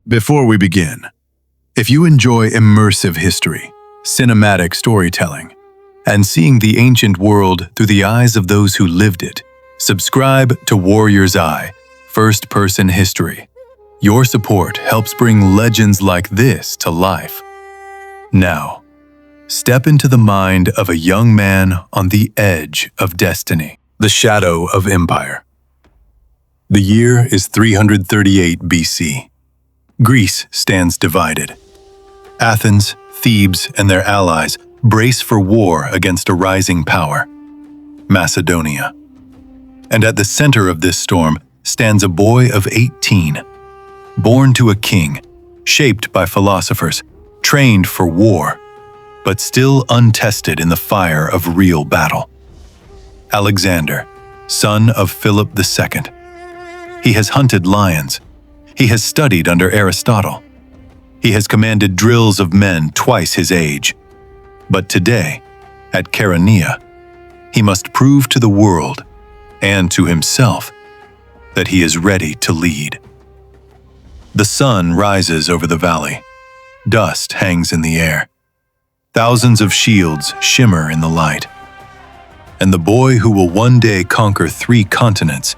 Before we begin, if you enjoy immersive history, cinematic storytelling, and seeing the ancient world through the eyes of those who lived it, subscribe to Warrior's Eye, first-person history. Your support helps bring legends like this to life. Now, step into the mind of a young man on the edge of destiny, the shadow of empire. The year is 338 BC. Greece stands divided. Athens, Thebes, and their allies brace for war against a rising power, Macedonia. And at the center of this storm stands a boy of 18, born to a king, shaped by philosophers, trained for war, but still untested in the fire of real battle. Alexander, son of Philip II. He has hunted lions. He has studied under Aristotle. He has commanded drills of men twice his age. But today, at Chaeronea, he must prove to the world and to himself that he is ready to lead. The sun rises over the valley. Dust hangs in the air. Thousands of shields shimmer in the light. And the boy who will one day conquer 3 continents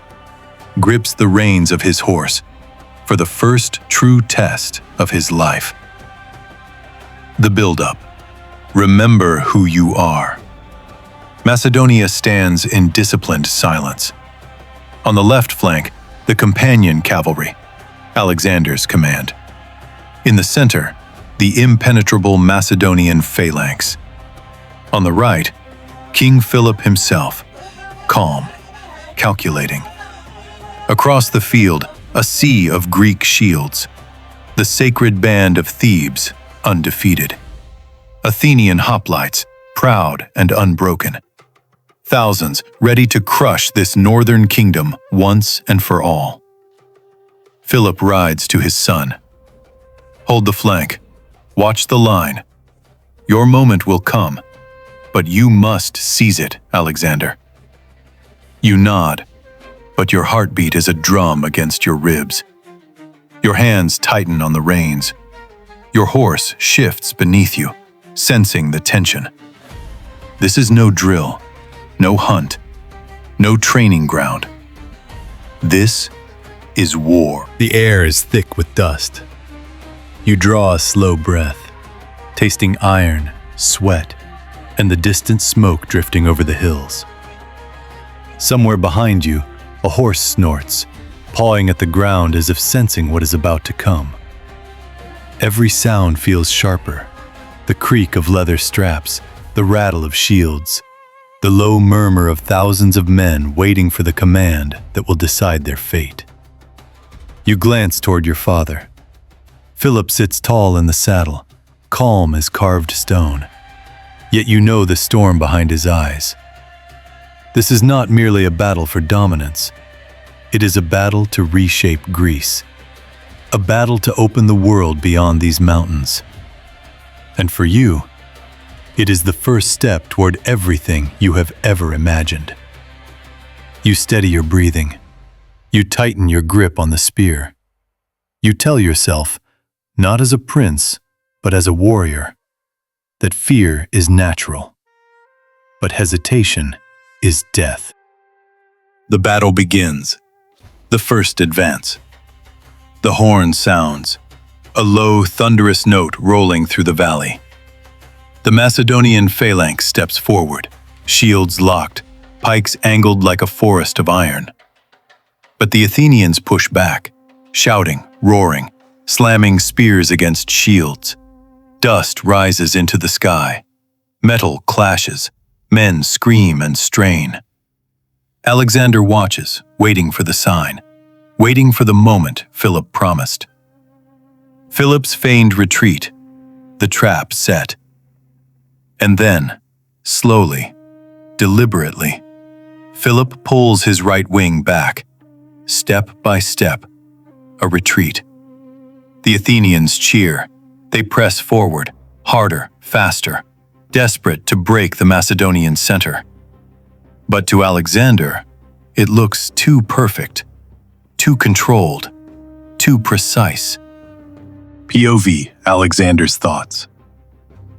grips the reins of his horse for the first true test of his life. The build-up. Remember who you are. Macedonia stands in disciplined silence. On the left flank, the companion cavalry, Alexander's command. In the center, the impenetrable Macedonian phalanx. On the right, King Philip himself, calm, calculating. Across the field, a sea of Greek shields. The Sacred Band of Thebes, undefeated. Athenian hoplites, proud and unbroken. Thousands ready to crush this northern kingdom once and for all. Philip rides to his son. Hold the flank. Watch the line. Your moment will come, but you must seize it, Alexander. You nod, but your heartbeat is a drum against your ribs. Your hands tighten on the reins. Your horse shifts beneath you, sensing the tension. This is no drill, no hunt, no training ground. This is war. The air is thick with dust. You draw a slow breath, tasting iron, sweat, and the distant smoke drifting over the hills. Somewhere behind you, a horse snorts, pawing at the ground as if sensing what is about to come. Every sound feels sharper. The creak of leather straps, the rattle of shields, the low murmur of thousands of men waiting for the command that will decide their fate. You glance toward your father. Philip sits tall in the saddle, calm as carved stone. Yet you know the storm behind his eyes. This is not merely a battle for dominance. It is a battle to reshape Greece, a battle to open the world beyond these mountains. And for you, it is the first step toward everything you have ever imagined. You steady your breathing. You tighten your grip on the spear. You tell yourself, not as a prince, but as a warrior, that fear is natural, but hesitation is death. The battle begins. The first advance. The horn sounds, a low, thunderous note rolling through the valley. The Macedonian phalanx steps forward, shields locked, pikes angled like a forest of iron. But the Athenians push back, shouting, roaring, slamming spears against shields. Dust rises into the sky. Metal clashes. Men scream and strain. Alexander watches, waiting for the sign, waiting for the moment Philip promised. Philip's feigned retreat, the trap set. And then, slowly, deliberately, Philip pulls his right wing back, step by step, a retreat. The Athenians cheer. They press forward, harder, faster, desperate to break the Macedonian center. But to Alexander, it looks too perfect, too controlled, too precise. POV, Alexander's thoughts.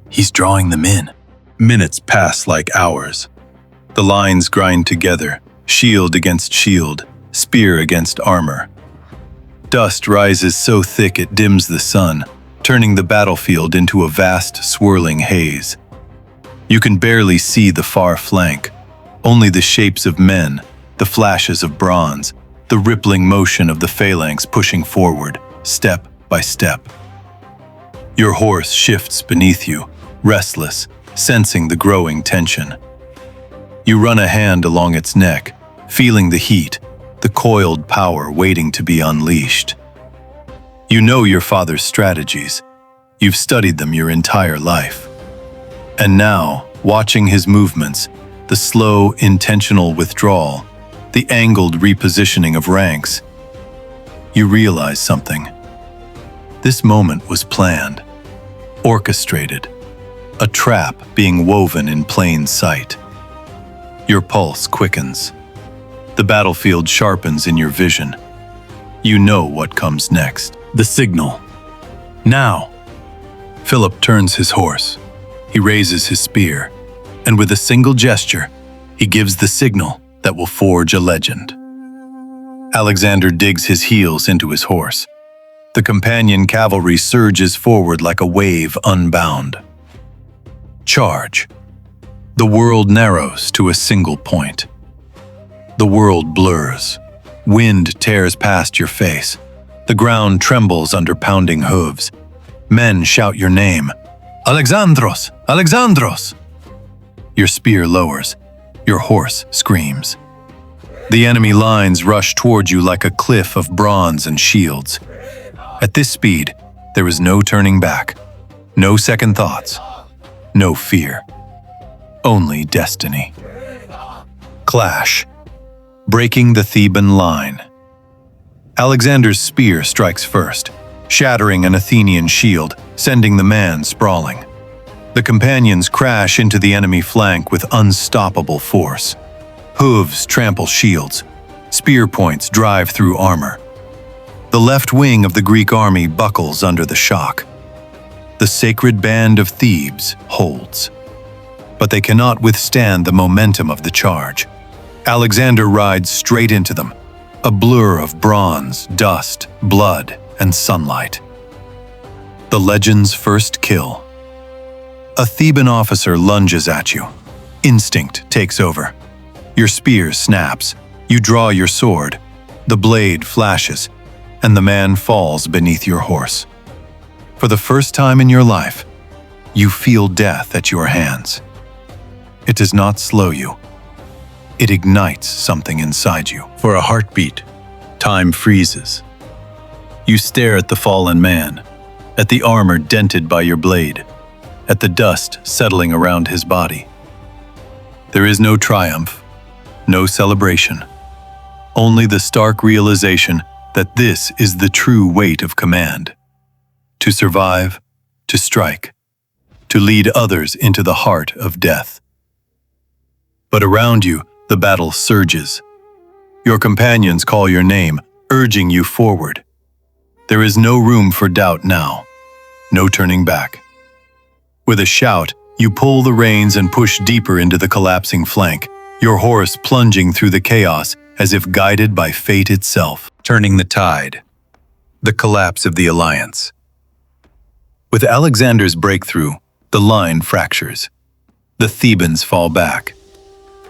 He's drawing them in. Minutes pass like hours. The lines grind together, shield against shield, spear against armor. Dust rises so thick it dims the sun, turning the battlefield into a vast, swirling haze. You can barely see the far flank, only the shapes of men, the flashes of bronze, the rippling motion of the phalanx pushing forward, step by step. Your horse shifts beneath you, restless, sensing the growing tension. You run a hand along its neck, feeling the heat, the coiled power waiting to be unleashed. You know your father's strategies. You've studied them your entire life. And now, watching his movements, the slow, intentional withdrawal, the angled repositioning of ranks, you realize something. This moment was planned, orchestrated, a trap being woven in plain sight. Your pulse quickens. The battlefield sharpens in your vision. You know what comes next. The signal. Now. Philip turns his horse. He raises his spear, and with a single gesture, he gives the signal that will forge a legend. Alexander digs his heels into his horse. The companion cavalry surges forward like a wave unbound. Charge. The world narrows to a single point. The world blurs. Wind tears past your face. The ground trembles under pounding hooves. Men shout your name. Alexandros! Alexandros! Your spear lowers. Your horse screams. The enemy lines rush toward you like a cliff of bronze and shields. At this speed, there is no turning back, no second thoughts, no fear. Only destiny. Clash. Breaking the Theban line. Alexander's spear strikes first, shattering an Athenian shield, sending the man sprawling. The companions crash into the enemy flank with unstoppable force. Hooves trample shields. Spear points drive through armor. The left wing of the Greek army buckles under the shock. The Sacred Band of Thebes holds. But they cannot withstand the momentum of the charge. Alexander rides straight into them, a blur of bronze, dust, blood, and sunlight. The legend's first kill. A Theban officer lunges at you. Instinct takes over. Your spear snaps. You draw your sword. The blade flashes, and the man falls beneath your horse. For the first time in your life, you feel death at your hands. It does not slow you. It ignites something inside you. For a heartbeat, time freezes. You stare at the fallen man, at the armor dented by your blade, at the dust settling around his body. There is no triumph, no celebration, only the stark realization that this is the true weight of command. To survive, to strike, to lead others into the heart of death. But around you, the battle surges. Your companions call your name, urging you forward. There is no room for doubt now, no turning back. With a shout, you pull the reins and push deeper into the collapsing flank, your horse plunging through the chaos as if guided by fate itself. Turning the tide. The collapse of the alliance. With Alexander's breakthrough, the line fractures. The Thebans fall back.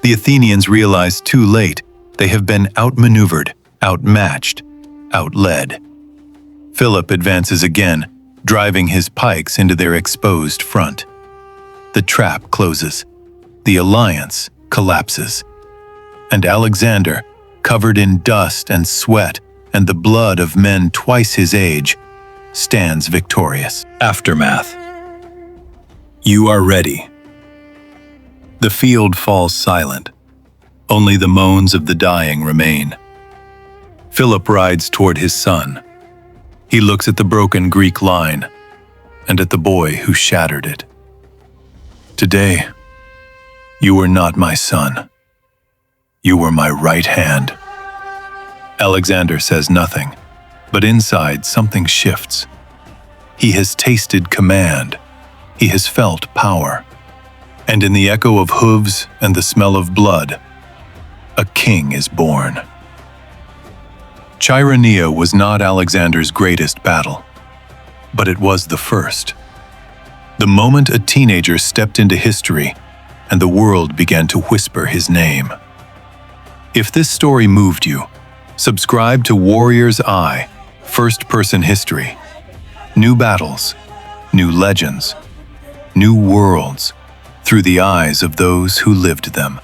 The Athenians realize too late they have been outmaneuvered, outmatched, outled. Philip advances again, driving his pikes into their exposed front. The trap closes. The alliance collapses. And Alexander, covered in dust and sweat and the blood of men twice his age, stands victorious. Aftermath. You are ready. The field falls silent. Only the moans of the dying remain. Philip rides toward his son. He looks at the broken Greek line and at the boy who shattered it. Today, you were not my son. You were my right hand. Alexander says nothing, but inside something shifts. He has tasted command. He has felt power. And in the echo of hooves and the smell of blood, a king is born. Chaeronea was not Alexander's greatest battle, but it was the first. The moment a teenager stepped into history and the world began to whisper his name. If this story moved you, subscribe to Warrior's Eye, first-person history. New battles, new legends, new worlds through the eyes of those who lived them.